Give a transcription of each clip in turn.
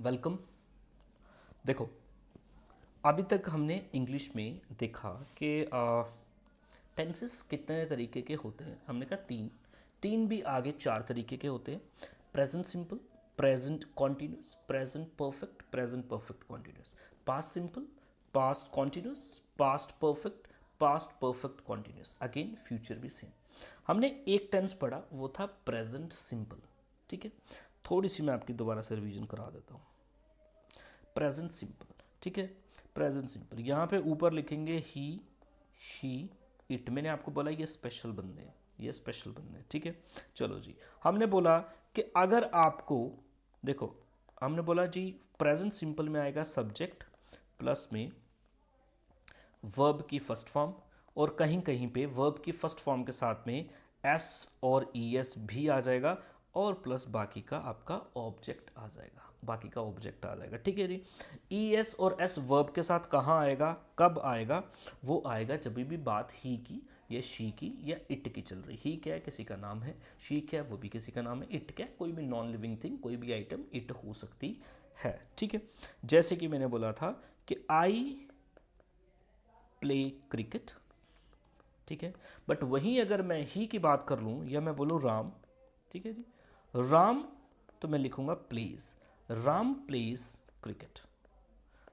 Welcome. देखो, अभी तक हमने इंग्लिश में देखा कि टेंसेस कितने तरीके के होते हैं। हमने कहा तीन, तीन भी आगे चार तरीके के होते हैं। Present simple, present continuous, present perfect continuous, past simple, past continuous, past perfect continuous, again future भी सेम। हमने एक टेंस पढ़ा, वो था प्रेजेंट सिंपल। ठीक है, थोड़ी सी मैं आपकी दोबारा से रिवीजन करा देता हूँ। प्रेजेंट सिंपल, ठीक है, प्रेजेंट सिंपल यहाँ पे ऊपर लिखेंगे ही, शी, इट। मैंने आपको बोला ये स्पेशल बंदे हैं, ये स्पेशल बंदे हैं। ठीक है, चलो जी, हमने बोला कि अगर आपको देखो, हमने बोला जी प्रेजेंट सिंपल में आएगा सब्जेक्ट प्लस में वर्ब की फर्स्ट फॉर्म, और कहीं कहीं पे वर्ब की फर्स्ट फॉर्म के साथ में एस और ई एस भी आ जाएगा, और प्लस बाकी का आपका ऑब्जेक्ट आ जाएगा, बाकी का ऑब्जेक्ट आ जाएगा। ठीक है जी, ई एस और एस वर्ब के साथ कहाँ आएगा, कब आएगा? वो आएगा जब भी बात ही की या शी की या इट की चल रही। ही क्या है, किसी का नाम है, शी क्या है, वो भी किसी का नाम है, इट क्या है, कोई भी नॉन लिविंग थिंग, कोई भी आइटम इट हो सकती है। ठीक है, जैसे कि मैंने बोला था कि आई प्ले क्रिकेट। ठीक है, बट वहीं अगर मैं ही की बात कर लूँ या मैं बोलूँ राम, ठीक है जी, राम, तो मैं लिखूंगा plays, Ram plays cricket.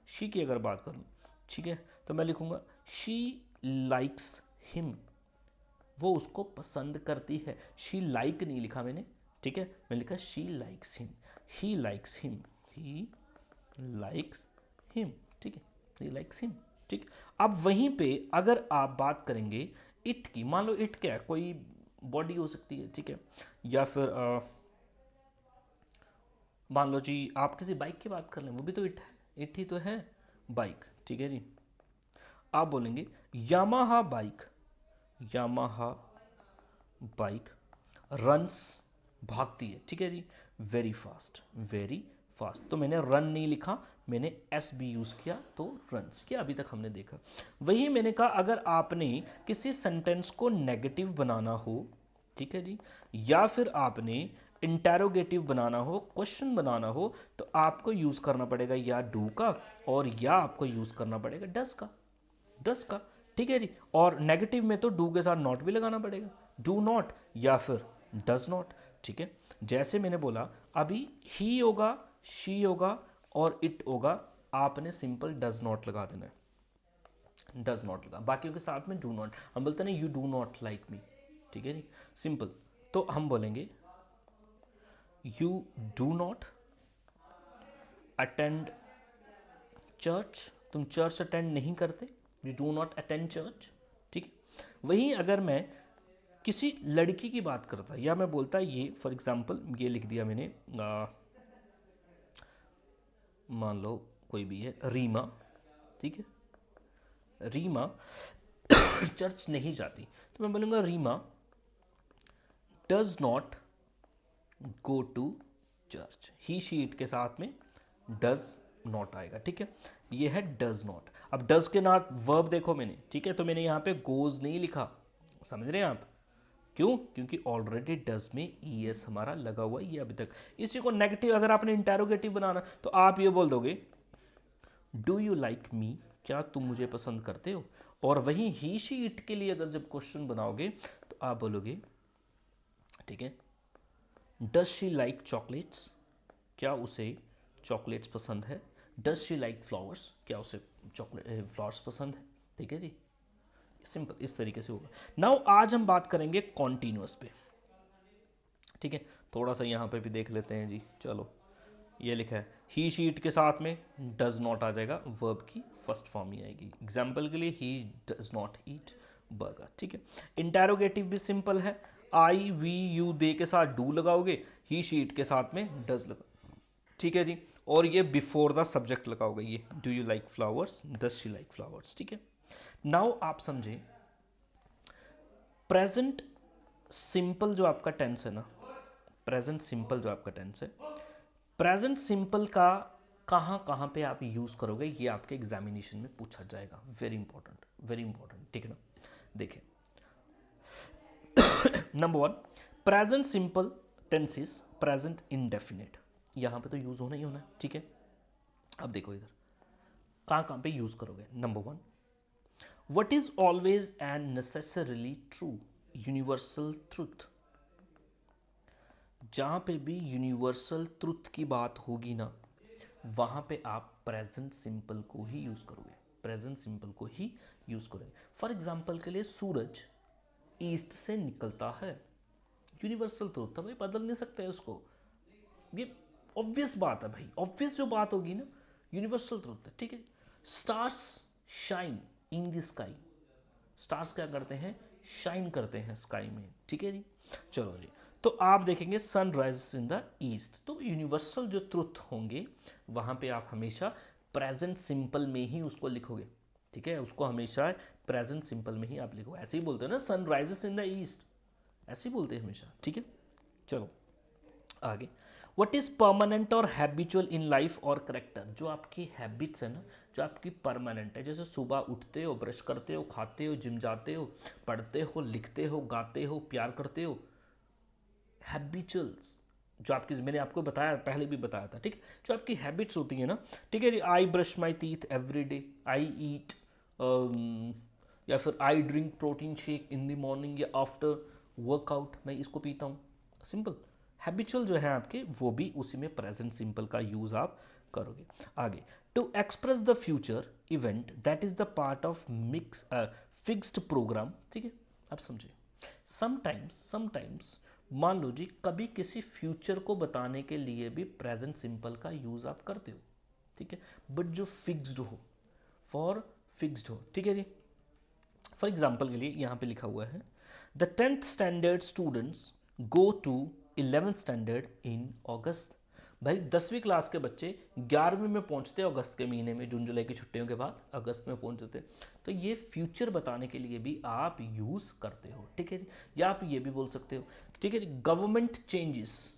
She की अगर बात करूँ, ठीक है, तो मैं लिखूंगा शी लाइक्स हिम, वो उसको पसंद करती है। शी लाइक नहीं लिखा मैंने, ठीक है, मैं लिखा she likes him, he likes him, he likes him. ठीक है, ही लाइक्स हिम। ठीक, अब वहीं पे अगर आप बात करेंगे इट की, मान लो इट क्या है, कोई बॉडी हो सकती है, ठीक है, या फिर मान लो जी आप किसी बाइक की बात कर लें, वो भी तो इट है, इट ही तो है बाइक। ठीक है जी, आप बोलेंगे Yamaha bike, Yamaha bike runs, भागती है। ठीक है जी, वेरी फास्ट, वेरी फास्ट, तो मैंने रन नहीं लिखा, मैंने एस बी यूज़ किया, तो रन्स किया। अभी तक हमने देखा वही मैंने कहा, अगर आपने किसी सेंटेंस को नेगेटिव बनाना हो, ठीक है जी, या फिर आपने इंटेरोगेटिव बनाना हो, क्वेश्चन बनाना हो, तो आपको यूज़ करना पड़ेगा या डू का, और या आपको यूज़ करना पड़ेगा डस का, दस का। ठीक है जी, और नेगेटिव में तो डू के साथ नॉट भी लगाना पड़ेगा, डू नॉट या फिर डज नॉट। ठीक है, जैसे मैंने बोला अभी ही होगा, शी होगा और इट होगा, आपने सिंपल डज नॉट लगा देना है, डज नॉट लगा, बाकियों के साथ में डू नॉट। हम बोलते हैं ना you do not like me, ठीक है जी, सिंपल। तो हम बोलेंगे you do not attend church, तुम चर्च अटेंड नहीं करते, you do not attend church. ठीक है, वहीं अगर मैं किसी लड़की की बात करता या मैं बोलता ये, फॉर एग्जांपल ये लिख दिया मैंने, मान लो कोई भी है रीमा, ठीक है, रीमा चर्च नहीं जाती, तो मैं बोलूँगा Reema does not go to church. He she it के साथ में डज नॉट आएगा। ठीक है, ये है डज नॉट। अब डज के नॉट वर्ब देखो मैंने, ठीक है, तो मैंने यहाँ पे गोज नहीं लिखा, समझ रहे हैं आप? क्यों? क्योंकि ऑलरेडी डज में ई एस हमारा लगा हुआ है, ये अभी तक। इसी को नेगेटिव अगर आपने इंटेरोगेटिव बनाना, तो आप ये बोल दोगे डू यू लाइक मी, क्या तुम मुझे पसंद करते हो? और वहीं ही शी इट के लिए अगर जब क्वेश्चन बनाओगे, तो आप बोलोगे, ठीक है, डज शी लाइक चॉकलेट्स, क्या उसे चॉकलेट्स पसंद है? डज शी लाइक फ्लावर्स, क्या उसे चॉकलेट फ्लावर्स पसंद है? ठीक है जी, सिंपल इस तरीके से होगा। नाउ आज हम बात करेंगे कॉन्टिन्यूअस पे, ठीक है, थोड़ा सा यहाँ पे भी देख लेते हैं जी। चलो, ये लिखा है ही शी इट के साथ में डज नॉट आ जाएगा, वर्ब की फर्स्ट फॉर्म ही आएगी। एग्जाम्पल के लिए he does not eat burger. ठीक है, इंटेरोगेटिव भी सिंपल है, आई वी यू दे के साथ डू लगाओगे, ही शी इट के साथ में डज लगा, ठीक है जी, और ये बिफोर द सब्जेक्ट लगाओगे, ये do you like flowers, does she like flowers. ठीक है, नाउ आप समझें प्रेजेंट सिंपल जो आपका टेंस है ना, प्रेजेंट सिंपल जो आपका टेंस है, प्रेजेंट सिंपल का कहाँ कहाँ पे आप यूज़ करोगे, ये आपके एग्जामिनेशन में पूछा जाएगा। Very important, very important. ठीक है ना, देखिए number one, present simple tense is present indefinite, यहाँ पे तो यूज़ होना ही होना है। ठीक है, अब देखो इधर कहाँ पे यूज करोगे। Number 1, what is always and necessarily true, universal truth. जहां पे भी यूनिवर्सल ट्रूथ की बात होगी ना, वहां पे आप प्रेजेंट सिंपल को ही यूज करोगे, प्रेजेंट सिंपल को ही यूज करोगे। फॉर एग्जाम्पल के लिए सूरज ईस्ट से निकलता है, यूनिवर्सल ट्रूथ था भाई, बदल नहीं सकते उसको, ये ऑब्वियस बात है भाई, ऑब्वियस जो बात होगी ना, यूनिवर्सल ट्रूथ है, ठीक है। Stars shine in the sky, stars क्या करते हैं, शाइन करते हैं स्काई में, ठीक है जी। चलो जी, तो आप देखेंगे sun rises in the east, तो यूनिवर्सल जो ट्रुथ होंगे वहां पे आप हमेशा प्रेजेंट सिंपल में ही उसको लिखोगे, ठीक है, उसको हमेशा प्रेजेंट सिंपल में ही आप लिखो। ऐसे ही बोलते हो ना, sun rises in the east, ऐसे ही बोलते हैं हमेशा, ठीक है। चलो आगे, व्हाट इज परमानेंट और हैबिचुअल इन लाइफ और करेक्टर। जो आपकी हैबिट्स है ना, जो आपकी परमानेंट है, जैसे सुबह उठते हो, ब्रश करते हो, खाते हो, जिम जाते हो, पढ़ते हो, लिखते हो, गाते हो, प्यार करते हो, हैबिचुअल्स जो आपकी, मैंने आपको बताया, पहले भी बताया था, ठीक है, जो आपकी हैबिट्स होती है ना, ठीक है जी। I brush my teeth every day, I eat, या फिर I drink protein shake in the morning या आफ्टर वर्कआउट, मैं इसको पीता हूँ, सिंपल। हैबिचुअल जो है आपके, वो भी उसी में प्रेजेंट सिंपल का यूज आप करोगे। आगे, to express the future event that is the part of mix fixed program, ठीक है, आप समझे। समटाइम्स मान लो जी, कभी किसी फ्यूचर को बताने के लिए भी प्रेजेंट सिंपल का यूज आप करते हो, ठीक है, बट जो फिक्स्ड हो, फॉर फिक्स्ड हो, ठीक है जी। फॉर एग्जाम्पल के लिए यहाँ पे लिखा हुआ है, the 10th standard students go to 11th standard in August. भाई 10वीं क्लास के बच्चे 11वीं में पहुंचते हैं अगस्त के महीने में, जून जुलाई की छुट्टियों के बाद अगस्त में पहुंचते हैं। तो ये फ्यूचर बताने के लिए भी आप यूज करते हो, ठीक है जी। या आप ये भी बोल सकते हो, ठीक है जी, government changes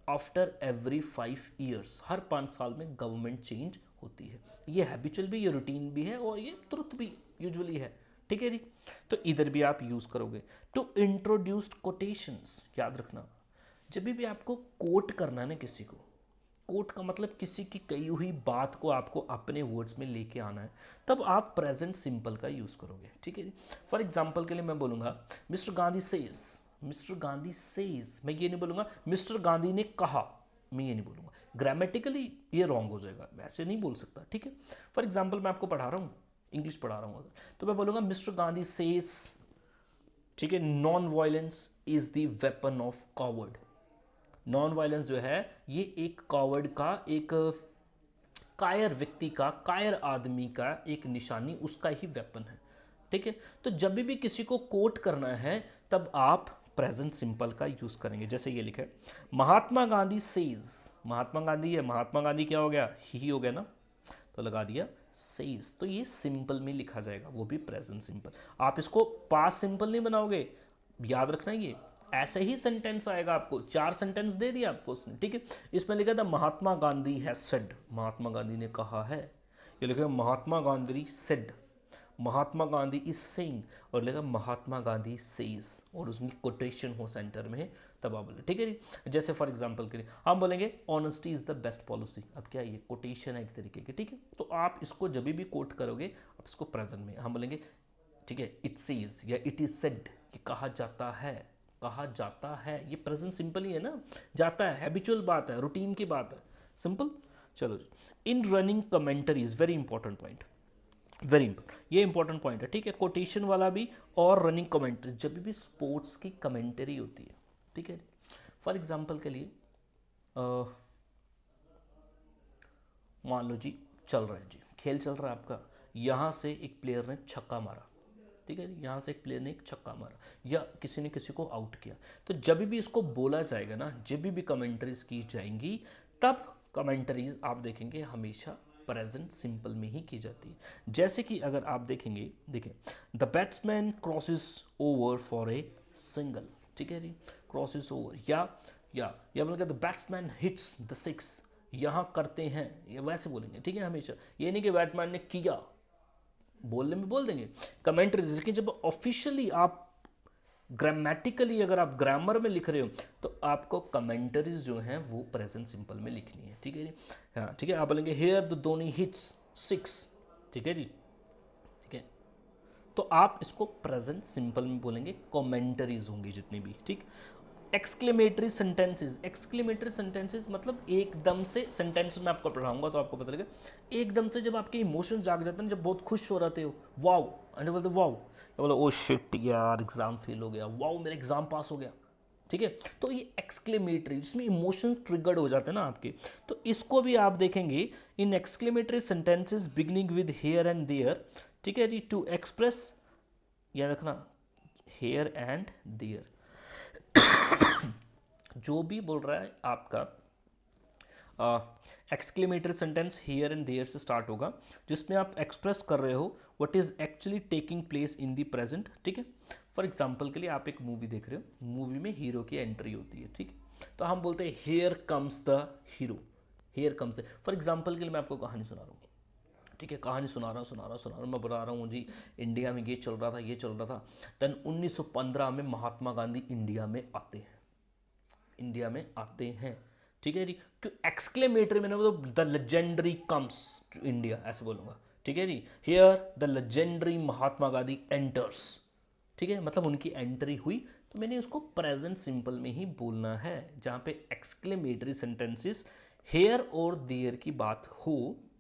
after every 5 years, हर 5 साल में गवर्नमेंट चेंज होती है। ये हैबिचुअल भी, ये रूटीन भी है, और ये ट्रुथ भी यूजुअली है, ठीक है जी। तो इधर भी आप यूज करोगे। टू इंट्रोड्यूस्ड कोटेशंस, याद रखना, जब भी आपको कोट करना है ना किसी को, कोट का मतलब किसी की कही हुई बात को आपको अपने वर्ड्स में लेके आना है, तब आप प्रेजेंट सिंपल का यूज करोगे, ठीक है जी। फॉर एग्जाम्पल के लिए मैं बोलूंगा mister Gandhi says, mister Gandhi says, मैं ये नहीं बोलूंगा मिस्टर गांधी ने कहा, मैं ये नहीं बोलूंगा, ग्रामेटिकली ये रॉन्ग हो जाएगा, वैसे नहीं बोल सकता, ठीक है। फॉर एग्जाम्पल मैं आपको पढ़ा रहा हूँ, इंग्लिश पढ़ा रहा हूँ अगर, तो मैं बोलूंगा मिस्टर गांधी सेज, ठीक है, non violence is the weapon of coward. Non violence जो है, ये एक कॉवर्ड का, एक कायर व्यक्ति का, कायर आदमी का एक निशानी, उसका ही वेपन है, ठीक है। तो जब भी किसी को कोट करना है, तब आप प्रेजेंट सिंपल का यूज करेंगे। जैसे ये लिखा है, महात्मा गांधी सेज, महात्मा गांधी है, महात्मा गांधी क्या हो गया, ही हो गया ना, तो लगा दिया सेज, तो ये सिंपल में लिखा जाएगा, वो भी प्रेजेंट सिंपल। आप इसको पास्ट सिंपल नहीं बनाओगे, याद रखना, ये ऐसे ही सेंटेंस आएगा आपको, 4 सेंटेंस दे दिया आपको उसने, ठीक है। इसमें लिखा था महात्मा गांधी हैज सेड, महात्मा गांधी ने कहा है, ये लिखा Mahatma Gandhi said, Mahatma Gandhi is saying, और लिखा महात्मा गांधी सेज, और उसकी कोटेशन हो सेंटर में, तब आप बोले, ठीक है जी। जैसे फॉर एग्जांपल के लिए हम बोलेंगे honesty is the best policy, अब क्या ये कोटेशन है एक तरीके की, ठीक है। तो आप इसको जब भी कोट करोगे, आप इसको प्रेजेंट में हम बोलेंगे, ठीक है, इट सेज या इट इज सेड, ये कहा जाता है, कहा जाता है, ये प्रेजेंट सिंपल ही है ना, जाता है, हैबिचुअल बात है, रूटीन की बात है, सिंपल। चलो जी, in running commentary is very important point, very important, ये इंपॉर्टेंट पॉइंट है, ठीक है, कोटेशन वाला भी और रनिंग कमेंटरी, जब भी स्पोर्ट्स की कमेंटरी होती है, ठीक है। फॉर एग्जाम्पल के लिए मान लो जी, चल रहा है जी, खेल चल रहा है आपका, यहाँ से एक प्लेयर ने छक्का मारा, ठीक है, यहाँ से एक प्लेयर ने एक छक्का मारा, या किसी ने किसी को आउट किया, तो जब भी इसको बोला जाएगा ना, जब भी कमेंटरीज की जाएंगी, तब कमेंटरीज आप देखेंगे हमेशा प्रेजेंट सिंपल में ही की जाती है। जैसे कि अगर आप देखेंगे, देखें, the batsman crosses over for a single, ठीक है जी, क्रॉसेस ओवर, या बोलेंगे the batsman hits the six, यहाँ करते हैं, ये वैसे बोलेंगे, ठीक है, हमेशा ये नहीं कि बैट्समैन ने किया, बोलने में बोल देंगे कमेंटरीज, लेकिन जब ऑफिशियली आप ग्रामेटिकली अगर आप ग्रामर में लिख रहे हो तो आपको कमेंटरीज जो हैं वो प्रेजेंट सिंपल में लिखनी है, ठीक है जी। हाँ ठीक है, आप बोलेंगे हेयर द धोनी हिट्स 6, ठीक है जी, ठीक है। तो आप इसको प्रेजेंट सिंपल में बोलेंगे, कमेंटरीज होंगी जितनी भी, ठीक। एक्सक्लेमेटरी सेंटेंसेस, एक्सक्लेमेटरी सेंटेंसेस मतलब एकदम से सेंटेंस में आपको पढ़ाऊंगा तो आपको पता लगेगा, एकदम से जब आपके इमोशंस जाग जाते हैं, जब बहुत खुश हो रहते हो, वाओ, एंड बोलते वाओ, या बोलो ओ शिट यार एग्जाम फेल हो गया, वाओ मेरा एग्जाम पास हो गया, ठीक है। तो ये एक्सक्लेमेटरी जिसमें इमोशंस ट्रिगर्ड हो जाते हैं ना आपके, तो इसको भी आप देखेंगे in exclamatory sentences beginning with here and there, ठीक है जी, टू एक्सप्रेस, याद रखना हेयर एंड देयर, जो भी बोल रहा है आपका exclamatory sentence here and there से स्टार्ट होगा, जिसमें आप एक्सप्रेस कर रहे हो what is actually taking place in the present, ठीक है। फॉर एग्जांपल के लिए आप एक मूवी देख रहे हो, मूवी में हीरो की एंट्री होती है, ठीक है, तो हम बोलते हैं here comes the hero, here comes the, for example के लिए मैं आपको कहानी सुना रहा हूँ, ठीक है, कहानी सुना रहा हूँ, मैं बता रहा हूँ जी इंडिया में ये चल रहा था, ये चल रहा था, देन 1915 में महात्मा गांधी इंडिया में आते हैं, इंडिया में आते हैं, ठीक है जी। क्यों एक्सक्लेमेटरी मैंने मतलब the legendary comes to India ऐसे बोलूंगा, ठीक है जी, here the legendary Mahatma Gandhi enters, ठीक है, मतलब उनकी एंट्री हुई, तो मैंने उसको प्रेजेंट सिंपल में ही बोलना है, जहां पे एक्सक्लेमेटरी सेंटेंसेस हेयर और देयर की बात हो,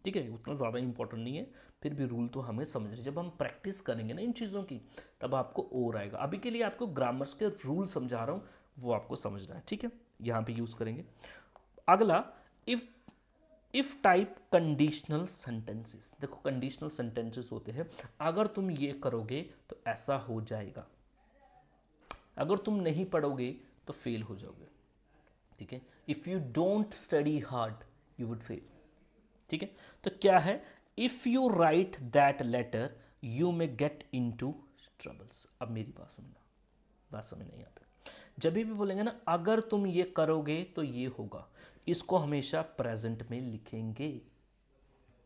ठीक है, उतना ज़्यादा इंपॉर्टेंट नहीं है, फिर भी रूल तो हमें समझ रहे, जब हम प्रैक्टिस करेंगे ना इन चीज़ों की तब आपको और आएगा। अभी के लिए आपको ग्रामर्स के रूल समझा रहा हूँ, वो आपको समझना है, ठीक है, यहाँ पे यूज़ करेंगे। अगला if if type conditional sentences, देखो कंडीशनल सेंटेंसेस होते हैं, अगर तुम ये करोगे तो ऐसा हो जाएगा, अगर तुम नहीं पढ़ोगे तो फेल हो जाओगे, ठीक है। If you don't study hard you would fail, ठीक है। तो क्या है, if you write that letter you may get into troubles. अब मेरी बात समझना, बात समझना यहाँ पे, जब भी बोलेंगे ना अगर तुम ये करोगे तो ये होगा, इसको हमेशा प्रेजेंट में लिखेंगे,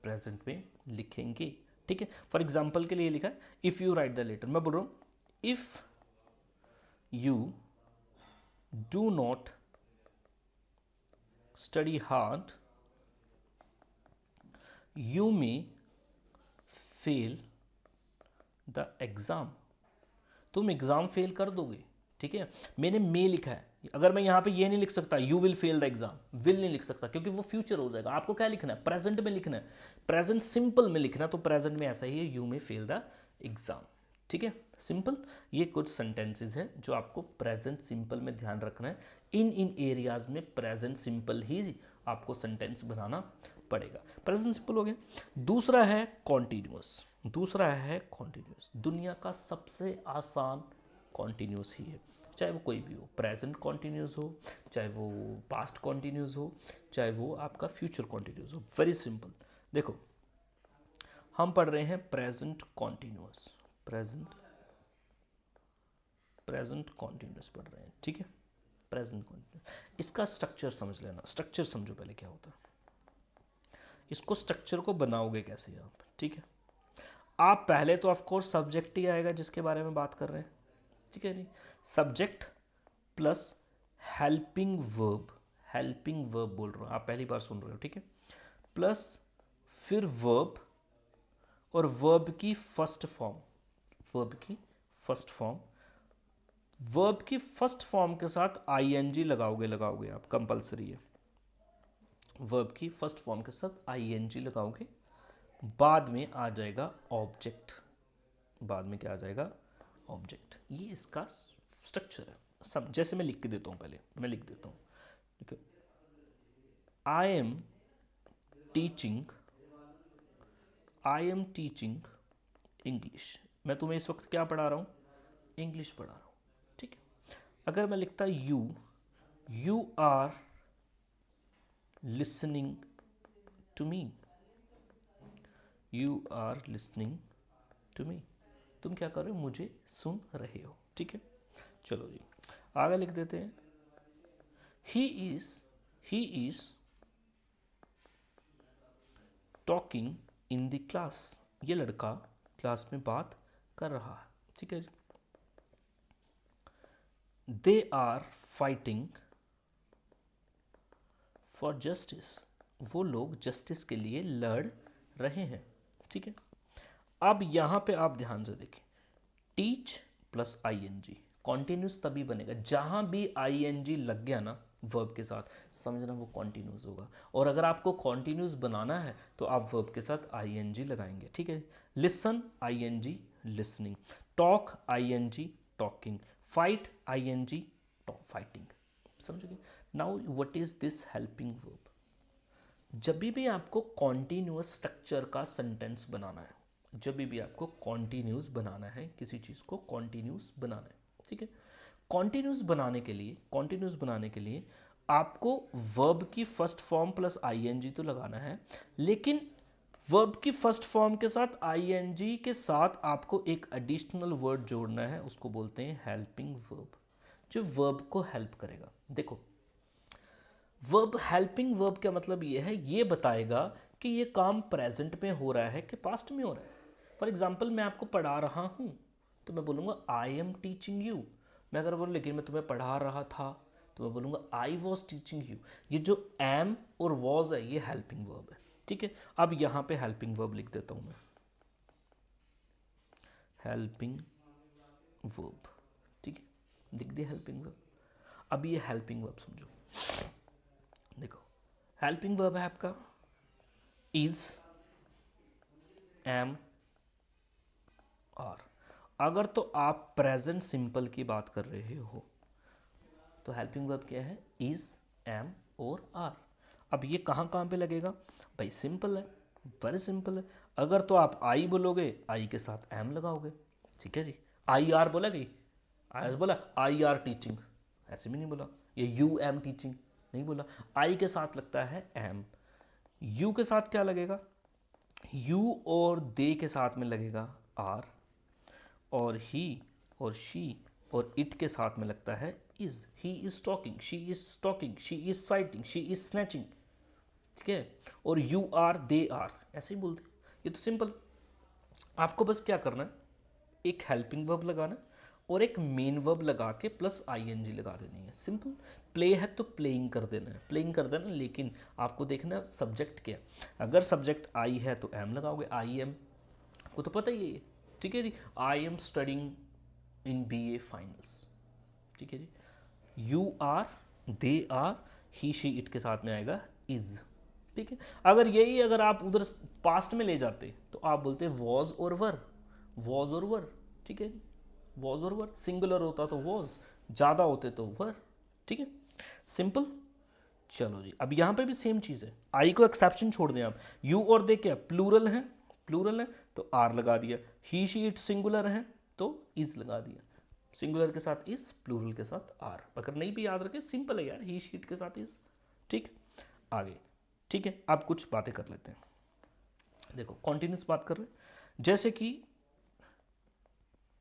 प्रेजेंट में लिखेंगे, ठीक है। फॉर एग्जाम्पल के लिए लिखा है if you write the letter, मैं बोल रहा हूं if you do not study hard you may fail the exam, तुम एग्जाम फेल कर दोगे, ठीक है। मैंने मे लिखा है, अगर मैं यहां पे ये नहीं लिख सकता you will fail the exam, will नहीं लिख सकता क्योंकि वो फ्यूचर हो जाएगा, आपको क्या लिखना है प्रेजेंट में लिखना है, प्रेजेंट सिंपल में लिखना, तो प्रेजेंट में ऐसा ही है you may fail the exam, ठीक है, सिंपल। ये कुछ सेंटेंसेस हैं जो आपको प्रेजेंट सिंपल में ध्यान रखना है, इन एरियाज में प्रेजेंट सिंपल ही आपको सेंटेंस बनाना पड़ेगा। प्रेजेंट सिंपल हो गया। दूसरा है कॉन्टिन्यूअस, दूसरा है कॉन्टिन्यूअस, दुनिया का सबसे आसान कॉन्टिन्यूअस ही है, चाहे वो कोई भी हो, प्रेजेंट कॉन्टिन्यूअस हो, चाहे वो पास्ट कॉन्टिन्यूअस हो, चाहे वो आपका फ्यूचर कॉन्टिन्यूअस हो, वेरी सिंपल। देखो हम पढ़ रहे हैं present continuous, present present continuous पढ़ रहे हैं, ठीक है, प्रेजेंट कॉन्टिन्यूअस। इसका स्ट्रक्चर समझ लेना, स्ट्रक्चर समझो पहले क्या होता है, इसको स्ट्रक्चर को बनाओगे कैसे आप, ठीक है। आप पहले तो ऑफ कोर्स सब्जेक्ट ही आएगा जिसके बारे में बात कर रहे हैं, ठीक है नहीं, सब्जेक्ट प्लस हेल्पिंग वर्ब बोल रहा हूँ, आप पहली बार सुन रहे हो, ठीक है, प्लस फिर वर्ब और वर्ब की फर्स्ट फॉर्म, वर्ब की फर्स्ट फॉर्म, वर्ब की फर्स्ट फॉर्म के साथ आईएनजी लगाओगे आप, कंपलसरी है, वर्ब की फर्स्ट फॉर्म के साथ आईएनजी लगाओगे, बाद में आ जाएगा ऑब्जेक्ट, बाद में क्या आ जाएगा ऑब्जेक्ट, ये इसका स्ट्रक्चर है। सब जैसे मैं लिख के देता हूँ, पहले मैं लिख देता हूँ, ठीक है, आई एम टीचिंग इंग्लिश, मैं तुम्हें इस वक्त क्या पढ़ा रहा हूँ, इंग्लिश पढ़ा रहा हूँ, ठीक है। अगर मैं लिखता you are listening to me, you are listening to me, तुम क्या कर रहे हो, मुझे सुन रहे हो, ठीक है। चलो जी आगे लिख देते हैं, he is talking in the class, ये लड़का क्लास में बात कर रहा है, ठीक है जी। They are fighting for justice, वो लोग जस्टिस के लिए लड़ रहे हैं। ठीक है, अब यहां पे आप ध्यान से देखें, टीच प्लस आईएनजी कॉन्टिन्यूस तभी बनेगा जहां भी आईएनजी लग गया ना वर्ब के साथ, समझना वो कॉन्टिन्यूस होगा। और अगर आपको कॉन्टिन्यूस बनाना है तो आप वर्ब के साथ आईएनजी लगाएंगे। ठीक है, listen ING listening, talk ING talking, fight ING fighting. समझोगे? Now what is this helping verb? जब भी आपको कॉन्टिन्यूअस स्ट्रक्चर का सेंटेंस बनाना है, जब भी आपको कॉन्टिन्यूस बनाना है, किसी चीज़ को कॉन्टिन्यूस बनाना है, ठीक है, कॉन्टिन्यूस बनाने के लिए आपको वर्ब की फर्स्ट फॉर्म प्लस आईएनजी तो लगाना है, लेकिन वर्ब की फर्स्ट फॉर्म के साथ आईएनजी के साथ आपको एक एडिशनल वर्ड जोड़ना है, उसको बोलते हैं हेल्पिंग वर्ब, जो वर्ब को हेल्प करेगा। देखो, वर्ब हेल्पिंग वर्ब का मतलब ये है, ये बताएगा कि ये काम प्रेजेंट में हो रहा है कि पास्ट में हो रहा है। फॉर एग्जाम्पल, मैं आपको पढ़ा रहा हूँ तो मैं बोलूँगा आई एम टीचिंग यू। मैं अगर बोलूँ लेकिन मैं तुम्हें पढ़ा रहा था तो मैं बोलूँगा आई वॉज टीचिंग यू। ये जो एम और वॉज है ये हेल्पिंग वर्ब है। ठीक है, अब यहाँ पे हेल्पिंग वर्ब लिख देता हूँ मैं, हेल्पिंग वर्ब। ठीक है, लिख दिया हेल्पिंग वर्ब। अब ये हेल्पिंग वर्ब समझो, देखो हेल्पिंग वर्ब है आपका इज, एम, आर। अगर तो आप प्रेजेंट सिंपल की बात कर रहे हो तो हेल्पिंग वर्ब क्या है? इज, एम और आर। अब ये कहाँ कहाँ पे लगेगा भाई? सिंपल है, वेरी सिंपल है। अगर तो आप आई बोलोगे, आई के साथ एम लगाओगे। ठीक है जी, आई आर बोला कि आई बोला आई आर टीचिंग, ऐसे भी नहीं बोला। ये यू एम टीचिंग नहीं बोला। आई के साथ लगता है एम, यू के साथ क्या लगेगा? यू और दे के साथ में लगेगा आर, और ही और शी और इट के साथ में लगता है is. He is talking, she is talking, she is fighting, she is snatching. ठीक है, और यू आर, दे आर, ऐसे ही बोलते। ये तो सिंपल। आपको बस क्या करना है, एक हेल्पिंग वर्ब लगाना है और एक मेन वर्ब लगा के प्लस आईएनजी लगा देनी है। सिंपल। प्ले है तो प्लेइंग कर देना है, प्लेइंग कर देना, लेकिन आपको देखना है सब्जेक्ट क्या। अगर सब्जेक्ट आई है तो एम लगाओगे, आई एम को तो पता ही है। ठीक है जी, I am studying in BA finals. ठीक है जी, you are, they are, he she it के साथ में आएगा इज। ठीक है, अगर यही अगर आप उधर पास्ट में ले जाते तो आप बोलते वॉज और वर, वॉज और वर। ठीक है, वॉज और वर, सिंगुलर होता तो वॉज, ज़्यादा होते तो वर। ठीक है, सिंपल। चलो जी, अब यहाँ पे भी सेम चीज़ है, आई को एक्सेप्शन छोड़ दें आप। यू और दे क्या प्लूरल है, प्लूरल है तो आर लगा दिया। ही शी इट सिंगुलर है तो इज लगा दिया। सिंगुलर के साथ इज, प्लूरल के साथ आर। अगर नहीं भी याद रखे, सिंपल है यार, ही शी इट के साथ इज। ठीक, आगे। ठीक है, आप कुछ बातें कर लेते हैं। देखो कॉन्टिन्यूस बात कर रहे हैं, जैसे कि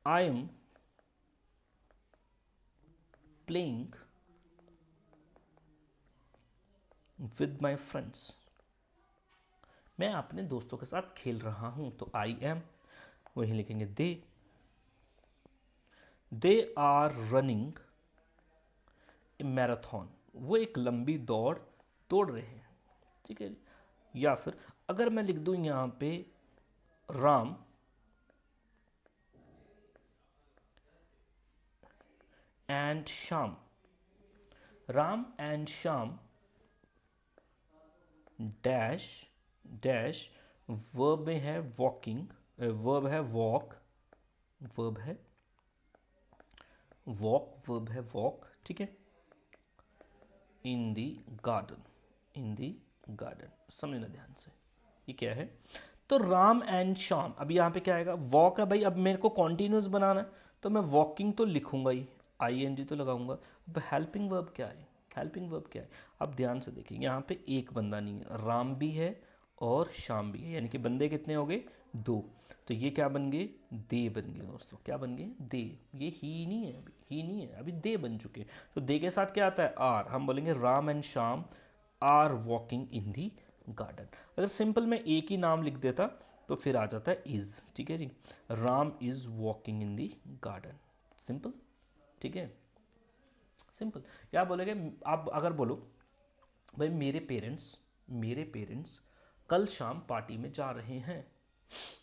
I am playing with my friends, मैं अपने दोस्तों के साथ खेल रहा हूं, तो आई एम वहीं लिखेंगे they are running a marathon, वो एक लंबी दौड़ रहे हैं। ठीक है, या फिर अगर मैं लिख दूं यहां पे Ram and Shyam, Ram and Shyam dash dash, verb में है वॉकिंग, वर्ब है वॉक, वर्ब है वॉक, वर्ब है वॉक। ठीक है, इन the garden, in the garden, समझना ध्यान से ये क्या है। तो राम एंड श्याम, अब यहाँ पे क्या आएगा? वॉक है भाई, अब मेरे को कॉन्टिन्यूस बनाना है तो मैं वॉकिंग तो लिखूंगा ही, आईएनजी तो लगाऊंगा। अब हेल्पिंग वर्ब क्या है? हेल्पिंग वर्ब क्या है? अब ध्यान से देखिए, यहाँ पे एक बंदा नहीं है, राम भी है और श्याम भी है, यानी कि बंदे कितने हो गए? 2। तो ये क्या बन गए? दे बन गए दोस्तों। क्या बन गए? दे। ये ही नहीं है, अभी ही नहीं है, अभी दे बन चुके। तो दे के साथ क्या आता है? आर। हम बोलेंगे Ram and Shyam are walking in the garden. अगर सिंपल में एक ही नाम लिख देता तो फिर आ जाता है इज। ठीक है जी, Ram is walking in the garden, simple. ठीक है, सिंपल। या बोलोगे, आप अगर बोलो भाई मेरे पेरेंट्स कल शाम पार्टी में जा रहे हैं,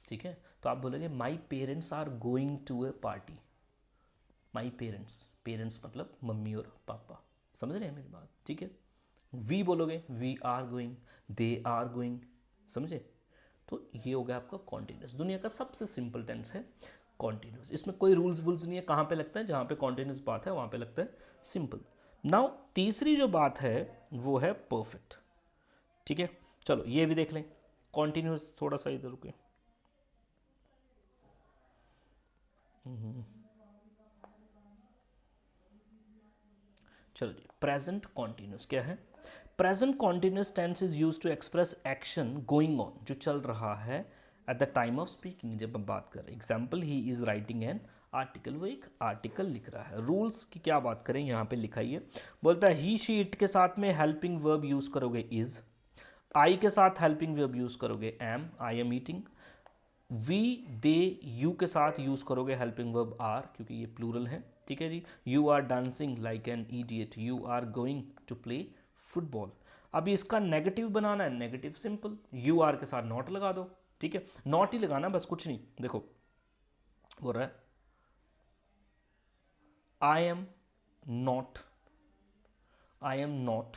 ठीक है, तो आप बोलोगे my parents are going to a party. My parents, parents मतलब मम्मी और पापा, समझ रहे हैं मेरी बात, ठीक है। वी बोलोगे we are going, they are going, समझे। तो ये हो गया आपका कॉन्टिन्यूस। दुनिया का सबसे सिंपल टेंस है कॉन्टिन्यूस। इसमें कोई रूल्स वूल्स नहीं है, कहाँ पे लगता है, जहाँ पे कॉन्टिन्यूस बात है वहाँ पे लगता है सिंपल। नाउ तीसरी जो बात है वो है परफेक्ट, ठीक है। चलो ये भी देख लें, कॉन्टिन्यूस, थोड़ा सा इधर रुके। चलो जी, प्रेजेंट कॉन्टिन्यूस क्या है। Present continuous tense is use to express action going on, जो चल रहा है at the time of speaking, जब हम बात कर रहे हैं। Example, he is writing an article, वो एक आर्टिकल लिख रहा है। रूल्स की क्या बात करें, यहाँ पे लिखा ही है, बोलता है ही शी इट के साथ में हेल्पिंग वर्ब यूज करोगे इज, आई के साथ हेल्पिंग वर्ब यूज करोगे am, I am eating. We they you के साथ यूज करोगे हेल्पिंग वर्ब आर, क्योंकि ये प्लूरल है, ठीक है जी। You are dancing like an idiot, you are going to play football. अभी इसका नेगेटिव बनाना है, नेगेटिव सिंपल, यू आर के साथ नॉट लगा दो, ठीक है, नॉट ही लगाना बस, कुछ नहीं। देखो बोल रहा है I am not, I am not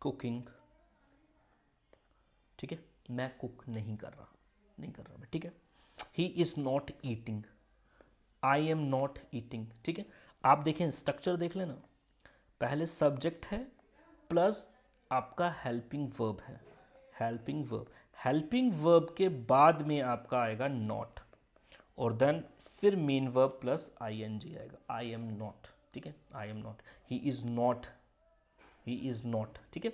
cooking, ठीक है, मैं कुक नहीं कर रहा, नहीं कर रहा मैं, ठीक है। ही is not eating, I am not eating, ठीक है। आप देखें स्ट्रक्चर देख लेना, पहले सब्जेक्ट है प्लस आपका हेल्पिंग वर्ब है, हेल्पिंग वर्ब, हेल्पिंग वर्ब के बाद में आपका आएगा नॉट, और देन फिर main verb plus I N G आएगा, आई एम नॉट, ठीक है, I am not, he is not, he is not, ठीक है।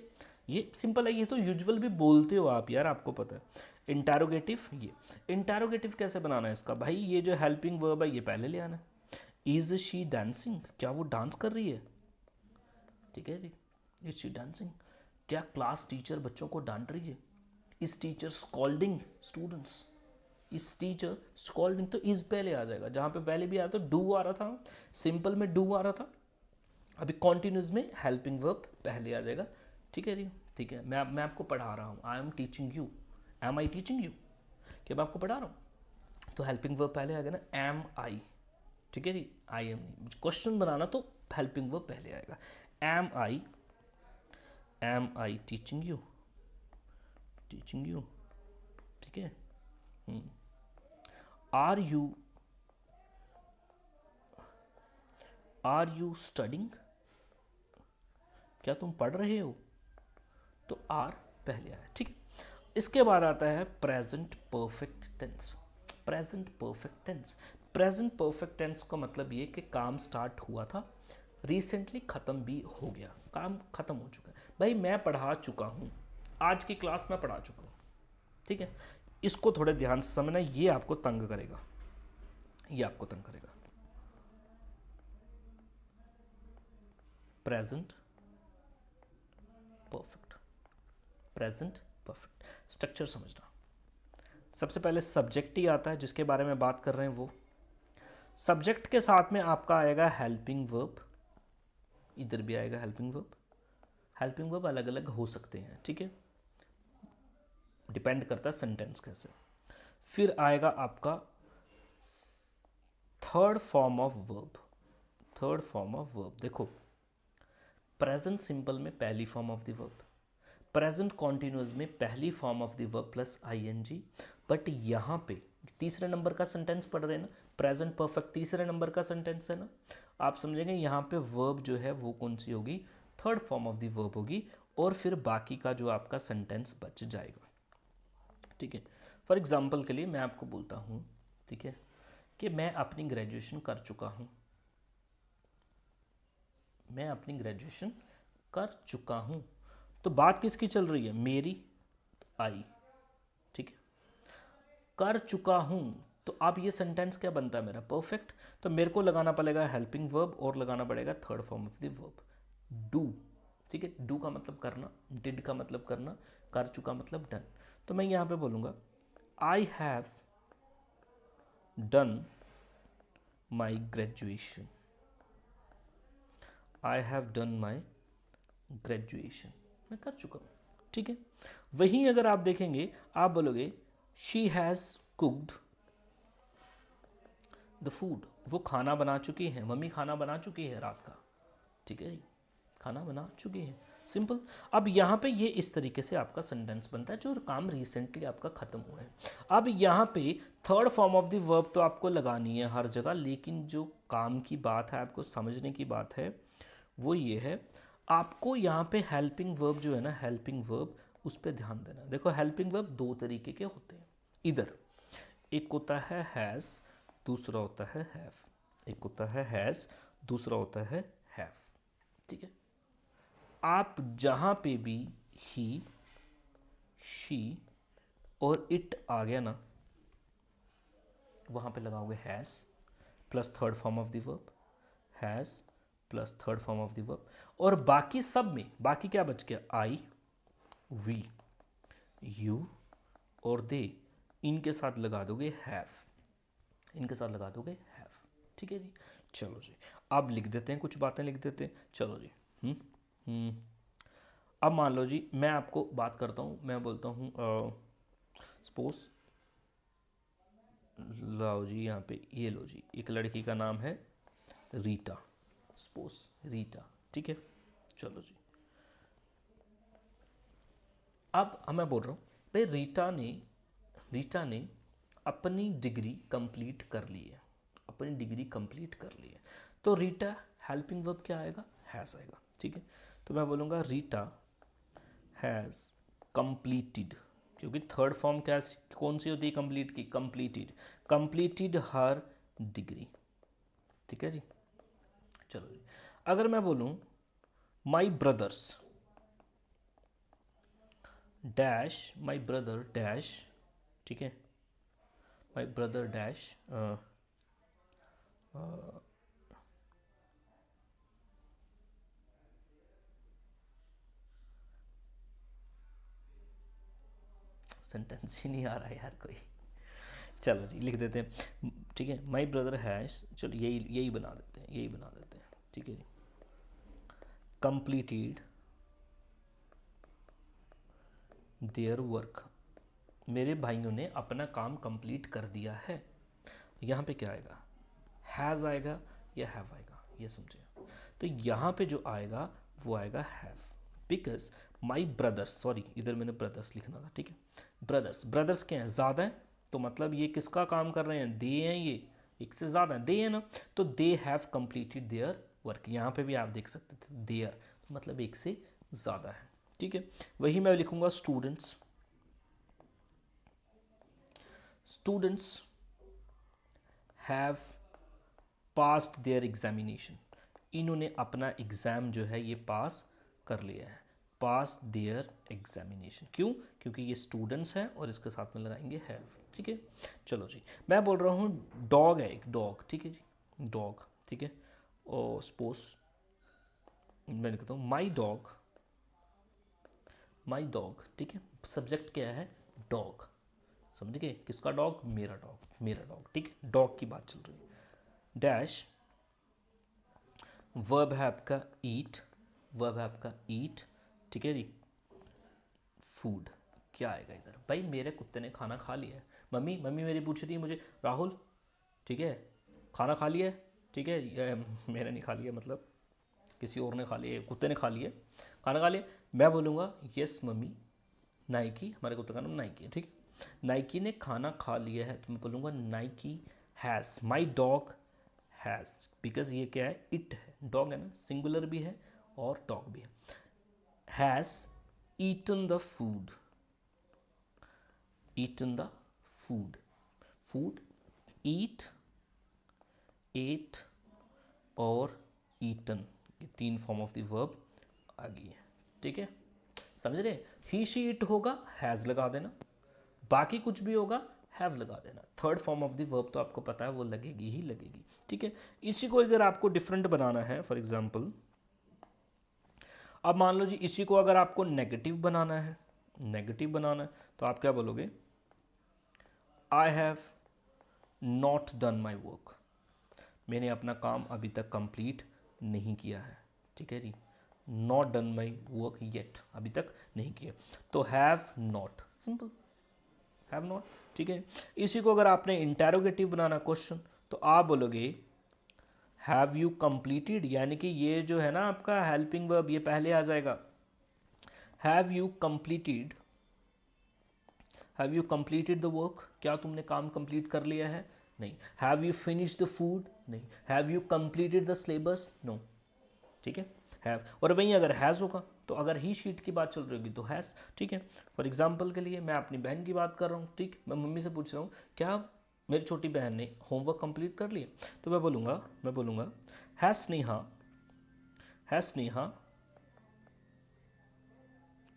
ये सिंपल है, ये तो यूजुअल भी बोलते हो आप यार, आपको पता है। इंटैरोगेटिव, ये इंटैरोगेटिव कैसे बनाना है इसका, भाई ये जो हेल्पिंग वर्ब है ये पहले ले आना है। इज शी डांसिंग, क्या वो डांस कर रही है, ठीक है जी। इज शी डांसिंग, क्या क्लास टीचर बच्चों को डांट रही है। इज टीचर स्कॉल्डिंग स्टूडेंट्स, इस टीचर स्कॉल्डिंग, तो इज पहले आ जाएगा, जहां पे पहले भी आया तो डू आ रहा था, सिंपल में डू आ रहा था, अभी कॉन्टिन्यूस में हेल्पिंग वर्ब पहले आ जाएगा, ठीक है जी, ठीक है। मैं आपको पढ़ा रहा हूँ, I am teaching you, am I teaching you, कि मैं आपको पढ़ा रहा हूँ, तो हेल्पिंग वर्ब पहले आ गया ना, एम आई, ठीक है जी, आई एम नहीं, क्वेश्चन बनाना तो हेल्पिंग वर्ब पहले आएगा, am I teaching you, teaching you, ठीक है। आर यू स्टडिंग, क्या तुम पढ़ रहे हो, तो आर पहले आया, ठीक है। इसके बाद आता है present perfect tense. Present perfect tense, present perfect tense का मतलब ये कि काम स्टार्ट हुआ था, रिसेंटली ख़त्म भी हो गया, काम ख़त्म हो चुका है। भाई मैं पढ़ा चुका हूँ, आज की क्लास में पढ़ा चुका हूँ, ठीक है। इसको थोड़े ध्यान से समझना, ये आपको तंग करेगा, ये आपको तंग करेगा। Present perfect, present perfect, structure समझना। सबसे पहले सब्जेक्ट ही आता है, जिसके बारे में बात कर रहे हैं वो। सब्जेक्ट के साथ में आपका आएगा हेल्पिंग वर्ब, इधर भी आएगा हेल्पिंग वर्ब। हेल्पिंग वर्ब अलग अलग हो सकते हैं, ठीक है, डिपेंड करता है सेंटेंस कैसे। फिर आएगा आपका third form of verb, third form of verb. देखो प्रेजेंट सिंपल में पहली form of the verb, present continuous में पहली form of the verb plus I N G, but यहाँ पे तीसरे नंबर का सेंटेंस पढ़ रहे हैं ना, प्रेजेंट परफेक्ट तीसरे नंबर का सेंटेंस है ना, आप समझेंगे यहाँ पे वर्ब जो है वो कौन सी होगी, third form of the verb होगी, और फिर बाकी का जो आपका सेंटेंस बच जाएगा, ठीक है। फॉर एग्जाम्पल के लिए मैं आपको बोलता हूँ, ठीक है, कि मैं अपनी ग्रेजुएशन कर चुका हूँ, मैं अपनी ग्रेजुएशन कर चुका हूँ, तो बात किसकी चल रही है, मेरी, आई, ठीक है। कर चुका हूँ, तो अब ये सेंटेंस क्या बनता है मेरा, परफेक्ट, तो मेरे को लगाना पड़ेगा हेल्पिंग वर्ब और लगाना पड़ेगा third form of the verb, do, ठीक है। डू का मतलब करना, डिड का मतलब करना, कर चुका मतलब डन। तो मैं यहाँ पे बोलूँगा I have done my graduation, I have done my graduation, मैं कर चुका हूँ, ठीक है। वहीं अगर आप देखेंगे, आप बोलोगे she has cooked the food, वो खाना बना चुकी है, मम्मी खाना बना चुकी है रात का, ठीक है, खाना बना चुकी है, सिंपल। अब यहाँ पे ये इस तरीके से आपका सेंटेंस बनता है जो काम रिसेंटली आपका ख़त्म हुआ है। अब यहाँ पे third form of the verb तो आपको लगानी है हर जगह, लेकिन जो काम की बात है, आपको समझने की बात है, वो ये है, आपको यहाँ पे हेल्पिंग वर्ब जो है ना, हेल्पिंग वर्ब, उस पर ध्यान देना। देखो हेल्पिंग वर्ब दो तरीके के होते हैं इधर, एक होता है हैज़, दूसरा होता है हैव। एक होता है हैज़, दूसरा होता है हैव, ठीक है। आप जहाँ पे भी ही, शी और इट आ गया ना, वहाँ पे लगाओगे has plus third form of the verb, has plus third form of the verb, और बाकी सब में बाकी क्या बच गया, आई, वी, यू और दे, इनके साथ लगा दोगे हैव, इनके साथ लगा दोगे हैव, ठीक है जी। चलो जी, अब लिख देते हैं, कुछ बातें लिख देते हैं, चलो जी। अब मान लो जी, मैं आपको बात करता हूँ, मैं बोलता हूँ सपोज, लाओ जी यहाँ पे, ये लो जी, एक लड़की का नाम है रीटा, सपोज रीटा, ठीक है। चलो जी, अब मैं बोल रहा हूँ भाई, रीटा ने अपनी डिग्री कंप्लीट कर ली है, अपनी डिग्री कंप्लीट कर ली है, तो रीटा हेल्पिंग वर्ब क्या आएगा, हैज़ आएगा, ठीक है। तो मैं बोलूँगा रीटा हैज़ कंप्लीटेड, क्योंकि थर्ड फॉर्म क्या, कौन सी होती है कंप्लीट की, कंप्लीटेड हर डिग्री, ठीक है जी। चलो जी, अगर मैं बोलूँ my brothers dash, my brother dash, ठीक है, माई ब्रदर डैश सेंटेंस ही नहीं आ रहा है यार कोई, चलो जी लिख देते हैं, ठीक है। माई ब्रदर हैज़, चलो यही बना देते हैं, यही बना देते हैं, ठीक है जी। कंप्लीटेड देयर वर्क, मेरे भाइयों ने अपना काम कंप्लीट कर दिया है। यहाँ पे क्या आएगा, हैज़ आएगा या हैव आएगा, ये समझे। तो यहाँ पे जो आएगा वो आएगा have, because my brothers, sorry इधर मैंने ब्रदर्स लिखना था, ठीक है। ब्रदर्स क्या हैं, ज़्यादा हैं, तो मतलब ये किसका काम कर रहे हैं, दे हैं, ये एक से ज़्यादा है, दे है ना, तो they have completed their work. यहाँ पे भी आप देख सकते थे देयर, तो मतलब एक से ज़्यादा है, ठीक है। वही मैं लिखूंगा students, students have passed their examination, इन्होंने अपना एग्ज़ाम जो है ये पास कर लिया है, पास देयर एग्जामिनेशन, क्यों, क्योंकि ये स्टूडेंट्स हैं और इसके साथ में लगाएंगे हैव, ठीक है। चलो जी, मैं बोल रहा हूँ डॉग है एक, डॉग, ठीक है जी, डॉग, ठीक है। और सपोज मैं लिखता हूँ माई डॉग, ठीक है। सब्जेक्ट क्या है, डॉग, समझ गए, किसका डॉग, मेरा डॉग, ठीक है, डॉग की बात चल रही है। डैश, वर्ब है आपका ईट, ठीक है जी। फूड क्या आएगा इधर, भाई मेरे कुत्ते ने खाना खा लिया है, मम्मी मेरी पूछ रही है मुझे, राहुल ठीक है खाना खा लिया है, ठीक है, मैंने नहीं खा लिया, मतलब किसी और ने खा लिया, कुत्ते ने खा लिया, खाना खा लिया। मैं बोलूँगा यस मम्मी, नाइकी, हमारे कुत्ते का नाम नाइकी है, ठीक है, नाइकी ने खाना खा लिया है, तो मैं बोलूँगा Nike has, my dog has, because ये क्या है, इट है, डॉग है ना, सिंगुलर भी है और डॉग भी है। Has eaten the food, eaten the food, eat, ate और ईटन, ये तीन फॉर्म ऑफ द वर्ब आ गई है, ठीक है, समझ रहे। ही शी इट होगा हैज़ लगा देना, बाकी कुछ भी होगा हैव लगा देना, third form of the verb तो आपको पता है वो लगेगी ही लगेगी, ठीक है। इसी को अगर आपको डिफरेंट बनाना है, फॉर एग्जांपल अब मान लो जी इसी को अगर आपको नेगेटिव बनाना है, तो आप क्या बोलोगे, I have not done my work, मैंने अपना काम अभी तक कंप्लीट नहीं किया है, ठीक है जी, not done my work yet, अभी तक नहीं किया, तो have not, simple, have not, ठीक है। इसी को अगर आपने इंटेरोगेटिव बनाना क्वेश्चन, तो आप बोलोगे हैव यू कंप्लीटेड, यानी कि ये जो है ना आपका हेल्पिंग वर्ब, ये पहले आ जाएगा। Have you completed, have you completed the work, क्या तुमने काम कंप्लीट कर लिया है? नहीं। Have you finished the food? नहीं। Have you completed the syllabus? No, ठीक है, हैव। और वहीं अगर हैज़ होगा, तो अगर ही शीट की बात चल रही होगी तो हैज़, ठीक है। फॉर एग्जाम्पल के लिए मैं अपनी बहन की बात कर रहा हूँ, ठीक, मैं मम्मी से पूछ रहा हूँ क्या मेरी छोटी बहन ने होमवर्क कंप्लीट कर लिया, तो मैं बोलूँगा has Sneha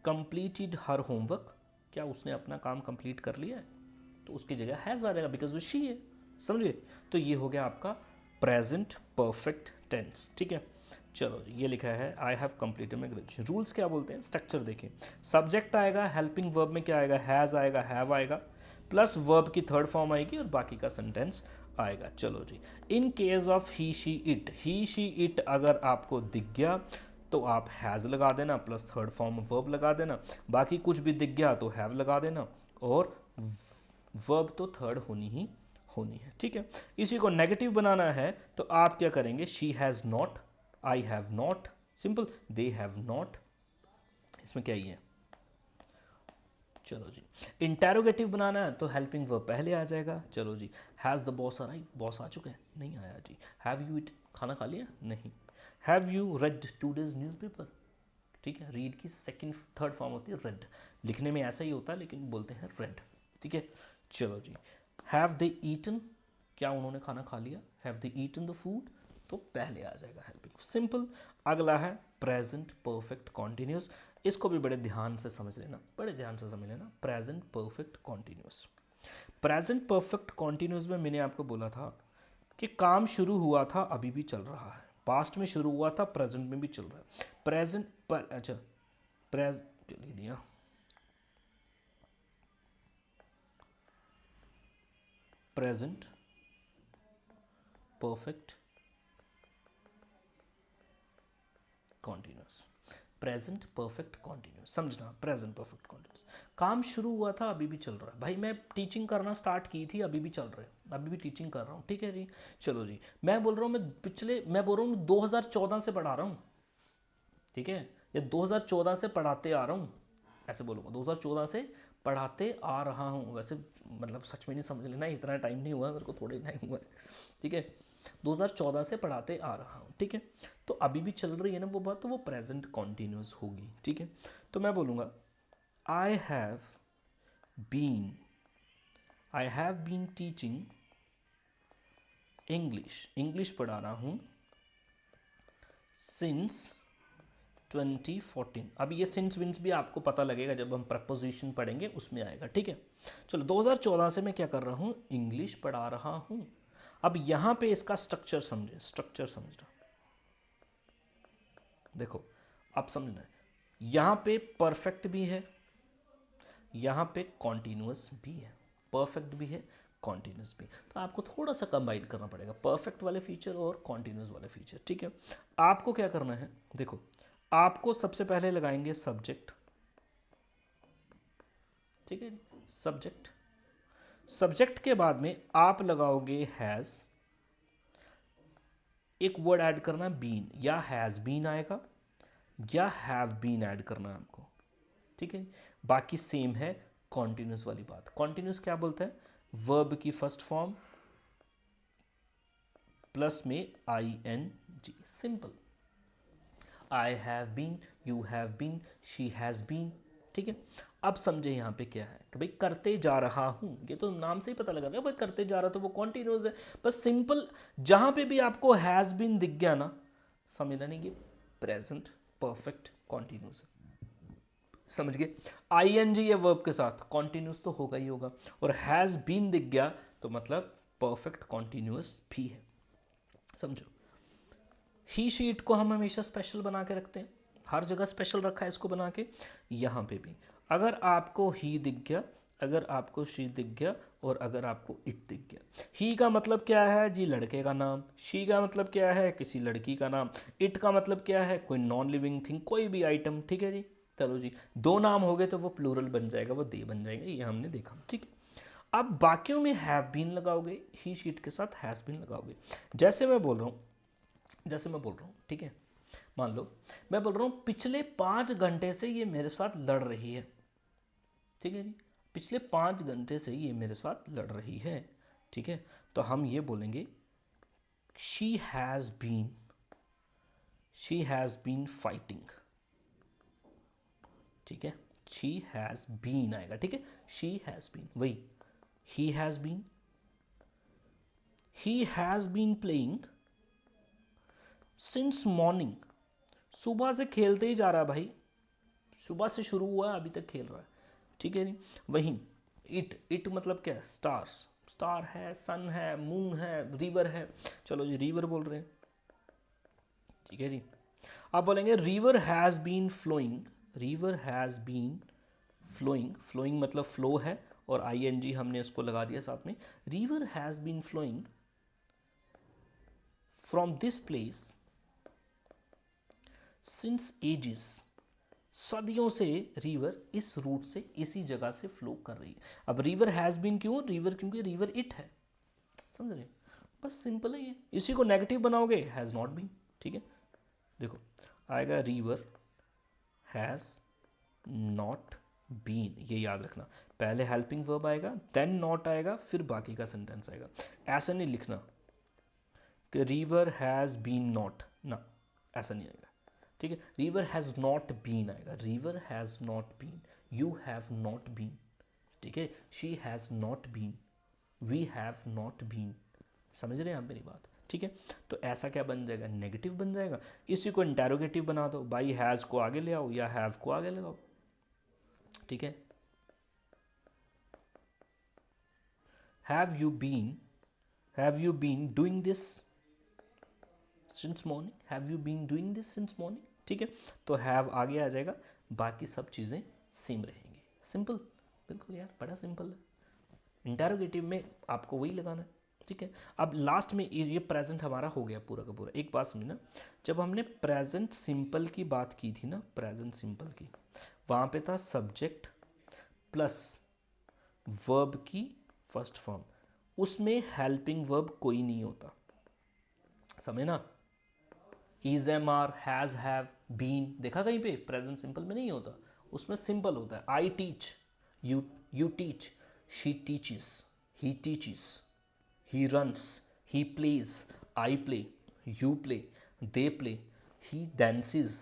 completed her homework, क्या उसने अपना काम कंप्लीट कर लिया है? तो उसकी जगह हैज़ आ जाएगा, बिकॉज वो शी है, समझिए। तो ये हो गया आपका प्रेजेंट परफेक्ट टेंस, ठीक है। चलो जी, ये लिखा है I have completed my graduation. Rules क्या बोलते हैं, स्ट्रक्चर देखिए, सब्जेक्ट आएगा, हेल्पिंग वर्ब में क्या आएगा, हैज़ आएगा, हैव आएगा, प्लस वर्ब की थर्ड फॉर्म आएगी और बाकी का सेंटेंस आएगा। चलो जी, in case of he she it अगर आपको दिख गया तो आप हैज़ लगा देना प्लस थर्ड फॉर्म वर्ब लगा देना, बाकी कुछ भी दिख गया तो हैव लगा देना, और वर्ब तो थर्ड होनी है, ठीक है। इसी को नेगेटिव बनाना है तो आप क्या करेंगे, she has not, I have not, simple, they have not, इसमें क्या ही है। चलो जी, इंटेरोगेटिव बनाना है तो हेल्पिंग वर्ब पहले आ जाएगा। चलो जी, has the boss arrive, boss आ चुके हैं? नहीं आया जी। हैव यू इट, खाना खा लिया? नहीं। Have you read today's newspaper, ठीक है, रीड की सेकंड थर्ड फॉर्म होती है रेड, लिखने में ऐसा ही होता है लेकिन बोलते हैं रेड, ठीक है। चलो जी, हैव दे ईटन, क्या उन्होंने खाना खा लिया? Have they eaten the food, तो पहले आ जाएगा हेल्पिंग, सिंपल। अगला है प्रेजेंट परफेक्ट कॉन्टिन्यूस, इसको भी बड़े ध्यान से समझ लेना, present perfect continuous. Present perfect continuous में मैंने आपको बोला था कि काम शुरू हुआ था, अभी भी चल रहा है, पास्ट में शुरू हुआ था, प्रेजेंट में भी चल रहा है। प्रेजेंट पर, अच्छा, लिख दिया, present perfect continuous, present perfect continuous, समझना, प्रेजेंट परफेक्ट कॉन्टिन्यूस, काम शुरू हुआ था, अभी भी चल रहा है। भाई मैं टीचिंग करना स्टार्ट की थी, अभी भी चल रहा है, अभी भी टीचिंग कर रहा हूँ, ठीक है जी। चलो जी, मैं बोल रहा हूँ मैं बोल रहा हूँ 2014 से पढ़ा रहा हूँ, ठीक है, या 2014 से पढ़ाते आ रहा हूँ, ऐसे बोलूँगा, 2014 से पढ़ाते आ रहा हूँ। वैसे मतलब सच में नहीं समझ लेना, इतना टाइम नहीं हुआ मेरे को, थोड़े टाइम हुआ है, ठीक है। 2014 से पढ़ाते आ रहा हूँ, ठीक है। तो अभी भी चल रही है ना वो बात, तो वो प्रेजेंट कॉन्टिन्यूस होगी, ठीक है। तो मैं बोलूँगा I have been teaching English पढ़ा रहा हूँ सिंस 2014। अभी ये सिंस विंस भी आपको पता लगेगा जब हम प्रपोजिशन पढ़ेंगे, उसमें आएगा, ठीक है। चलो, 2014 से मैं क्या कर रहा हूँ, इंग्लिश पढ़ा रहा हूँ। अब यहाँ पे इसका स्ट्रक्चर समझना, देखो अब समझना है, यहाँ पे परफेक्ट भी है, यहाँ पे कॉन्टिन्यूअस भी है, परफेक्ट भी है, कॉन्टिन्यूस भी, तो आपको थोड़ा सा कंबाइन करना पड़ेगा परफेक्ट वाले फीचर और कॉन्टिन्यूस वाले फीचर, ठीक है। आपको क्या करना है, देखो, आपको सबसे पहले लगाएंगे सब्जेक्ट, ठीक है, सब्जेक्ट के बाद में आप लगाओगे हैज़, एक वर्ड ऐड करना बीन, या हैज़ बीन आएगा या हैव बीन ऐड करना है आपको, ठीक है। बाकी सेम है कॉन्टिन्यूस वाली बात। कॉन्टिन्यूस क्या बोलता है, वर्ब की फर्स्ट फॉर्म प्लस में ING, simple. I have been, you have been, she has been, ठीक है। अब समझे यहाँ पे क्या है कि भाई करते जा रहा हूँ, ये तो नाम से ही पता लगा भाई करते जा रहा, तो वो कॉन्टिन्यूस है, बस सिंपल। जहाँ पे भी आपको हैज़ बीन दिख गया ना, समझना नहीं, ये प्रेजेंट परफेक्ट कॉन्टिन्यूस है, समझ गए। ING या वर्ब के साथ कॉन्टिन्यूस तो होगा ही होगा, और हैज़ बीन दिख गया तो मतलब परफेक्ट कॉन्टिन्यूस भी है, समझो। ही शीट को हम हमेशा स्पेशल बना के रखते हैं, हर जगह स्पेशल रखा है इसको बना के, यहाँ पे भी अगर आपको ही दिख गया अगर आपको शी दिख गया और अगर आपको इट दिख गया। ही का मतलब क्या है जी, लड़के का नाम। शी का मतलब क्या है, किसी लड़की का नाम। इट का मतलब क्या है, कोई नॉन लिविंग थिंग, कोई भी आइटम। ठीक है जी, चलो जी, दो नाम हो गए तो वो प्लूरल बन जाएगा, वो दे बन जाएगा, ये हमने देखा। ठीक है, अब बाकियों में हैव बीन लगाओगे, ही शीट के साथ हैज बीन लगाओगे। जैसे मैं बोल रहा हूँ, ठीक है, मान लो मैं बोल रहा हूँ पिछले 5 घंटे से ये मेरे साथ लड़ रही है। ठीक है जी, पिछले 5 घंटे से ये मेरे साथ लड़ रही है। ठीक है, तो हम ये बोलेंगे शी हैज़ बीन फाइटिंग। ठीक है, शी हैज़ बीन आएगा। ठीक है, शी हैज़ बीन, वही he has been playing since morning. सुबह से खेलते ही जा रहा है भाई, सुबह से शुरू हुआ है, अभी तक खेल रहा है। ठीक है जी, वहीं इट मतलब क्या है, स्टार्स, स्टार है, सन है, मून है, रिवर है। चलो जी, रिवर बोल रहे हैं। ठीक है जी, आप बोलेंगे river has been flowing. River has been flowing, flowing मतलब फ्लो है और आईएनजी हमने उसको लगा दिया साथ में। River has been flowing from this place since ages. सदियों से रिवर इस रूट से, इसी जगह से फ्लो कर रही है। अब रिवर हैज़ बीन क्यों, रिवर क्योंकि रिवर इट है, समझ रहे, बस सिंपल है ये। इसी को नेगेटिव बनाओगे, हैज़ नॉट बीन। ठीक है, देखो आएगा रिवर हैज़ नॉट बीन, ये याद रखना। पहले हेल्पिंग वर्ब आएगा, देन नॉट आएगा, फिर बाकी का सेंटेंस आएगा। ऐसा नहीं लिखना कि रिवर हैज़ बीन नॉट, ना, ऐसा नहीं आएगा। ठीक है, रिवर हैज़ नॉट बीन आएगा, river has not been, you have not been. ठीक है, she has not been, we have not been. समझ रहे हैं आप मेरी बात? ठीक है, तो ऐसा क्या बन जाएगा, नेगेटिव बन जाएगा। इसी को इंटेरोगेटिव बना दो, बाई हैज़ को आगे ले आओ या हैव को आगे लगाओ। ठीक है, have you been doing this since morning, have you been doing this since morning. ठीक है, तो हैव आगे आ जाएगा, बाकी सब चीज़ें सेम रहेंगी। सिंपल, बिल्कुल यार, बड़ा सिंपल है। इंटेरोगेटिव में आपको वही लगाना है। ठीक है, अब लास्ट में ये प्रेजेंट हमारा हो गया पूरा का पूरा। एक बात समझना, जब हमने प्रेजेंट सिंपल की बात की थी ना, प्रेजेंट सिंपल की, वहाँ पे था सब्जेक्ट प्लस वर्ब की फर्स्ट फॉर्म, उसमें हेल्पिंग वर्ब कोई नहीं होता, समझे ना। Is, am, are, has, have, been, देखा कहीं पे, प्रेजेंट सिंपल में नहीं होता, उसमें सिंपल होता है। I teach, you teach, she teaches, he teaches, he runs, he plays, I play, you play, they play, he dances,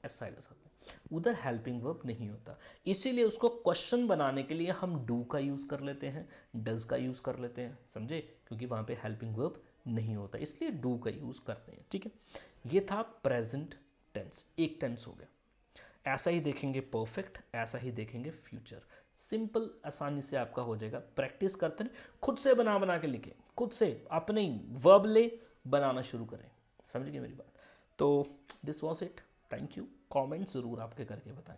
ऐसा आएगा साथ में। उधर हेल्पिंग वर्ब नहीं होता, इसीलिए उसको क्वेश्चन बनाने के लिए हम डू का यूज़ कर लेते हैं, डज का यूज़ कर लेते हैं, समझे, क्योंकि वहाँ पे हेल्पिंग वर्ब नहीं होता, इसलिए डू का यूज़ करते हैं। ठीक है, ये था प्रेजेंट टेंस, एक टेंस हो गया। ऐसा ही देखेंगे परफेक्ट, ऐसा ही देखेंगे फ्यूचर। सिंपल, आसानी से आपका हो जाएगा। प्रैक्टिस करते हैं, खुद से बना के लिखें, खुद से अपने वर्ब ले बनाना शुरू करें। समझ गए मेरी बात? तो this was it, thank you. Comment ज़रूर आपके करके बताएं।